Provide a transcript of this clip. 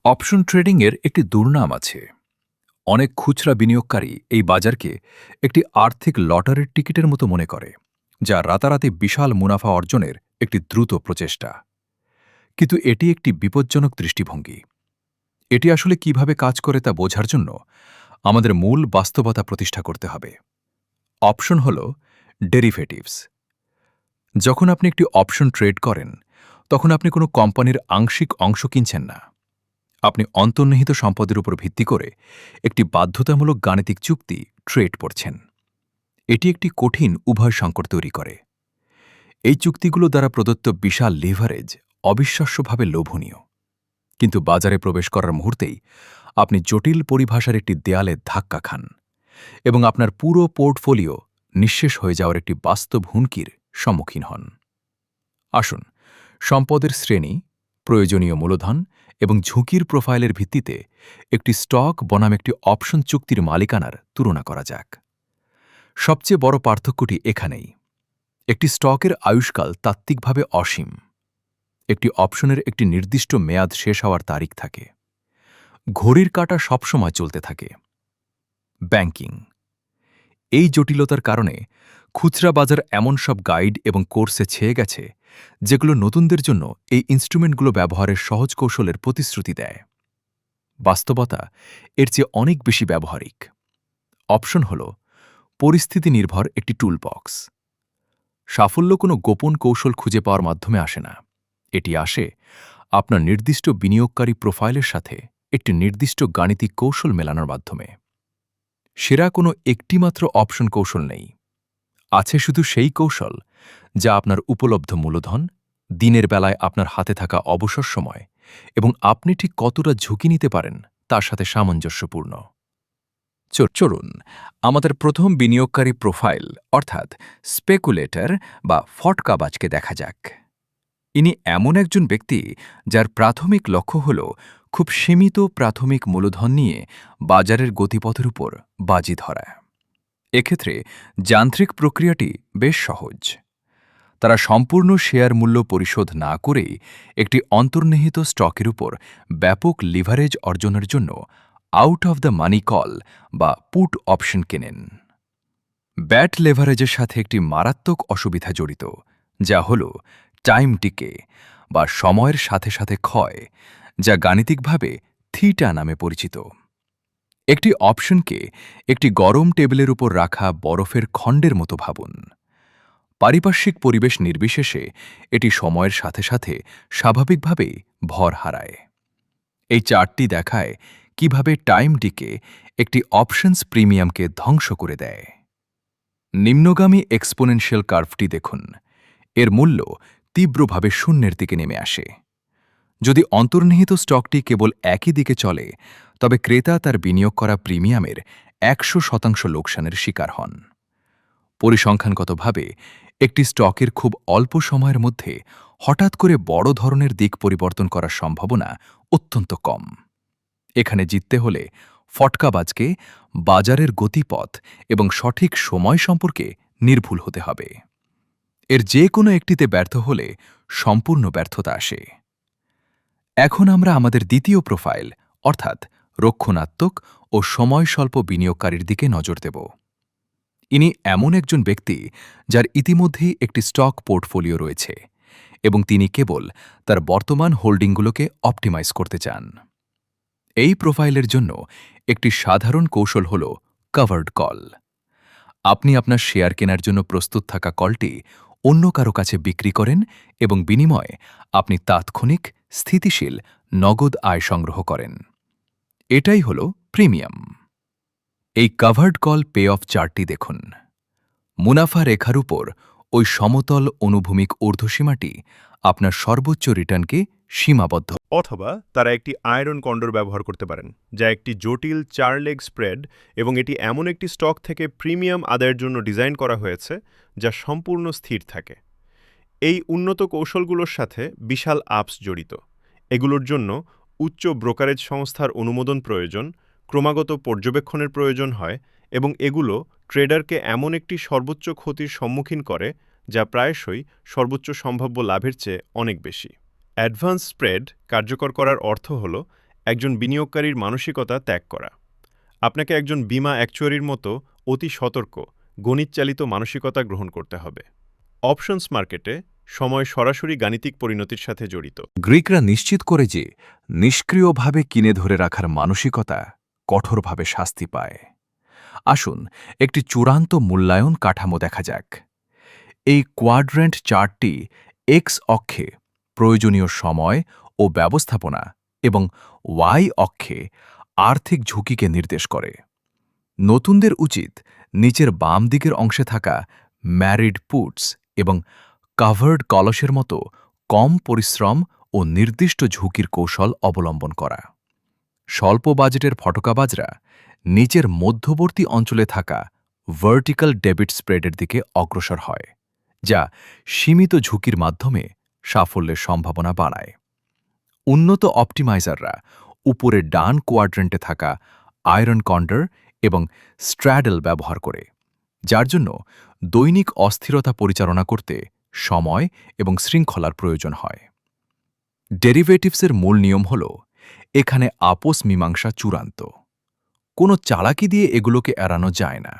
Option ট্রেডিংয়ের একটি দুর্নাম আছে। অনেক খুচরা বিনিয়োগকারী এই বাজারকে একটি আর্থিক লটারির টিকিটের মতো মনে করে, যা রাতারাতি বিশাল মুনাফা অর্জনের একটি দ্রুত প্রচেষ্টা। কিন্তু এটি একটি বিপজ্জনক দৃষ্টিভঙ্গি। এটি আসলে কিভাবে কাজ করে তা বোঝার জন্য আমাদের মূল বাস্তবতা প্রতিষ্ঠা করতে হবে। অপশন হল ডেরিভেটিভস। যখন আপনি একটি অপশন ট্রেড করেন, তখন আপনি কোনো কোম্পানির আংশিক অংশ কিনছেন না। আপনি অন্তর্নিহিত সম্পদের উপর ভিত্তি করে একটি বাধ্যতামূলক গাণিতিক চুক্তি ট্রেড করছেন। এটি একটি কঠিন উভয় সংকট তৈরি করে। এই চুক্তিগুলো দ্বারা প্রদত্ত বিশাল লিভারেজ অবিশ্বাস্যভাবে লোভনীয়, কিন্তু বাজারে প্রবেশ করার মুহূর্তেই আপনি জটিল পরিভাষার একটি দেয়ালে ধাক্কা খান এবং আপনার পুরো পোর্টফোলিও নিঃশেষ হয়ে যাওয়ার একটি বাস্তব হুমকির সম্মুখীন হন। আসুন সম্পদের শ্রেণী, প্রয়োজনীয় মূলধন এবং ঝুঁকির প্রোফাইলের ভিত্তিতে একটি স্টক বনাম একটি অপশন চুক্তির মালিকানার তুলনা করা যাক। সবচেয়ে বড় পার্থক্যটি এখানেই। একটি স্টকের আয়ুষ্কাল তাত্ত্বিকভাবে অসীম। একটি অপশনের একটি নির্দিষ্ট মেয়াদ শেষ হওয়ার তারিখ থাকে। ঘড়ির কাঁটা সবসময় চলতে থাকে। ব্যাংকিং। এই জটিলতার কারণে খুচরা বাজার এমন সব গাইড এবং কোর্সে ছেয়ে গেছে, যেগুলো নতুনদের জন্য এই ইনস্ট্রুমেন্টগুলো ব্যবহারের সহজ কৌশলের প্রতিশ্রুতি দেয়। বাস্তবতা এর চেয়ে অনেক বেশি ব্যবহারিক। অপশন হল পরিস্থিতি নির্ভর একটি টুলবক্স। সাফল্য কোনো গোপন কৌশল খুঁজে পাওয়ার মাধ্যমে আসে না। এটি আসে আপনার নির্দিষ্ট বিনিয়োগকারী প্রোফাইলের সাথে একটি নির্দিষ্ট গাণিতিক কৌশল মেলানোর মাধ্যমে। সেরা কোনো একটিমাত্র অপশন কৌশল নেই। আছে শুধু সেই কৌশল যা আপনার উপলব্ধ মূলধন, দিনের বেলায় আপনার হাতে থাকা অবসর সময় এবং আপনি ঠিক কতটা ঝুঁকি নিতে পারেন তার সাথে সামঞ্জস্যপূর্ণ। চলুন আমাদের প্রথম বিনিয়োগকারী প্রোফাইল অর্থাৎ স্পেকুলেটর বা ফটকাবাজকে দেখা যাক। ইনি এমন একজন ব্যক্তি যার প্রাথমিক লক্ষ্য হল খুব সীমিত প্রাথমিক মূলধন নিয়ে বাজারের গতিপথের উপর বাজি ধরা। এক্ষেত্রে যান্ত্রিক প্রক্রিয়াটি বেশ সহজ। তারা সম্পূর্ণ শেয়ার মূল্য পরিশোধ না করেই একটি অন্তর্নিহিত স্টকের উপর ব্যাপক লিভারেজ অর্জনের জন্য out of the money call বা পুট অপশন কেনেন। ব্যাট লেভারেজের সাথে একটি মারাত্মক অসুবিধা জড়িত, যা হল টাইম ডিকে বা সময়ের সাথে সাথে ক্ষয়, যা গাণিতিকভাবে থিটা নামে পরিচিত। একটি অপশনকে একটি গরম টেবিলের উপর রাখা বরফের খণ্ডের মতো ভাবুন। পারিপার্শ্বিক পরিবেশ নির্বিশেষে এটি সময়ের সাথে সাথে স্বাভাবিকভাবেই ভর হারায়। এই চার্টটি দেখায় কিভাবে টাইম ডিকে একটি অপশনস প্রিমিয়ামকে ধ্বংস করে দেয়। নিম্নগামী এক্সপোনেনশিয়াল কার্ভটি দেখুন। এর মূল্য তীব্রভাবে শূন্যের দিকে নেমে আসে। যদি অন্তর্নিহিত স্টকটি কেবল একই দিকে চলে, তবে ক্রেতা তার বিনিয়োগ করা প্রিমিয়ামের ১০০% লোকসানের শিকার হন। পরিসংখ্যানগতভাবে একটি স্টকের খুব অল্প সময়ের মধ্যে হঠাৎ করে বড় ধরনের দিক পরিবর্তন করার সম্ভাবনা অত্যন্ত কম। এখানে জিততে হলে ফটকাবাজকে বাজারের গতিপথ এবং সঠিক সময় সম্পর্কে নির্ভুল হতে হবে। এর যে কোনো একটিতে ব্যর্থ হলে সম্পূর্ণ ব্যর্থতা আসে। এখন আমরা আমাদের দ্বিতীয় প্রোফাইল অর্থাৎ রক্ষণাত্মক ও সময় স্বল্প বিনিয়োগকারীর দিকে নজর দেব। ইনি এমন একজন ব্যক্তি যার ইতিমধ্যেই একটি স্টক পোর্টফোলিও রয়েছে এবং তিনি কেবল তার বর্তমান হোল্ডিংগুলোকে অপটিমাইজ করতে চান। এই প্রোফাইলের জন্য একটি সাধারণ কৌশল হল কভার্ড কল। আপনি আপনার শেয়ার কেনার জন্য প্রস্তুত থাকা কলটি অন্য কারো কাছে বিক্রি করেন এবং বিনিময়ে আপনি তাৎক্ষণিক স্থিতিশীল নগদ আয় সংগ্রহ করেন। এটাই হল প্রিমিয়াম। এই কভার্ড কল পে অফ চার্টটি দেখুন। মুনাফা রেখার উপর ওই সমতল অনুভূমিক ঊর্ধ্বসীমাটি আপনার সর্বোচ্চ রিটার্নকে সীমাবদ্ধ। অথবা তারা একটি আয়রন কন্ডর ব্যবহার করতে পারেন, যা একটি জটিল 4 লেগ স্প্রেড, এবং এটি এমন একটি স্টক থেকে প্রিমিয়াম আদায়ের জন্য ডিজাইন করা হয়েছে যা সম্পূর্ণ স্থির থাকে। এই উন্নত কৌশলগুলোর সাথে বিশাল আপস জড়িত। এগুলোর জন্য উচ্চ ব্রোকারেজ সংস্থার অনুমোদন প্রয়োজন, ক্রমাগত পর্যবেক্ষণের প্রয়োজন হয়, এবং এগুলো ট্রেডারকে এমন একটি সর্বোচ্চ ক্ষতির সম্মুখীন করে যা প্রায়শই সর্বোচ্চ সম্ভাব্য লাভের চেয়ে অনেক বেশি। অ্যাডভান্স স্প্রেড কার্যকর করার অর্থ হল একজন বিনিয়োগকারীর মানসিকতা ত্যাগ করা। আপনাকে একজন বীমা অ্যাকচুয়ারির মতো অতি সতর্ক, গণিতচালিত মানসিকতা গ্রহণ করতে হবে। অপশনস মার্কেটে সময় সরাসরি গাণিতিক পরিণতির সাথে জড়িত। গ্রিকরা নিশ্চিত করে যে নিষ্ক্রিয়ভাবে কিনে ধরে রাখার মানসিকতা কঠোরভাবে শাস্তি পায়। আসুন একটি চূড়ান্ত মূল্যায়ন কাঠামো দেখা যাক। এই কোয়াড্রেন্ট চার্টটি এক্স অক্ষে প্রয়োজনীয় সময় ও ব্যবস্থাপনা এবং ওয়াই অক্ষে আর্থিক ঝুঁকিকে নির্দেশ করে। নতুনদের উচিত নিচের বাম দিকের অংশে থাকা ম্যারিড পুটস এবং কাভার্ড কলসের মতো কম পরিশ্রম ও নির্দিষ্ট ঝুঁকির কৌশল অবলম্বন করা। স্বল্প বাজেটের ফটকাবাজরা নিচের মধ্যবর্তী অঞ্চলে থাকা ভার্টিক্যাল ডেবিট স্প্রেডের দিকে অগ্রসর হয়, যা সীমিত ঝুঁকির মাধ্যমে সাফল্যের সম্ভাবনা বাড়ায়। উন্নত অপটিমাইজাররা উপরের ডান কোয়াড্রেন্টে থাকা আয়রন কন্ডার এবং স্ট্র্যাডল ব্যবহার করে, যার জন্য দৈনিক অস্থিরতা পরিচালনা করতে সময় এবং শৃঙ্খলার প্রয়োজন হয়। ডেরিভেটিভসের মূল নিয়ম হল এখানে আপোস মীমাংসা চূড়ান্ত। কোনো চালাকি দিয়ে এগুলোকে এড়ানো যায় না।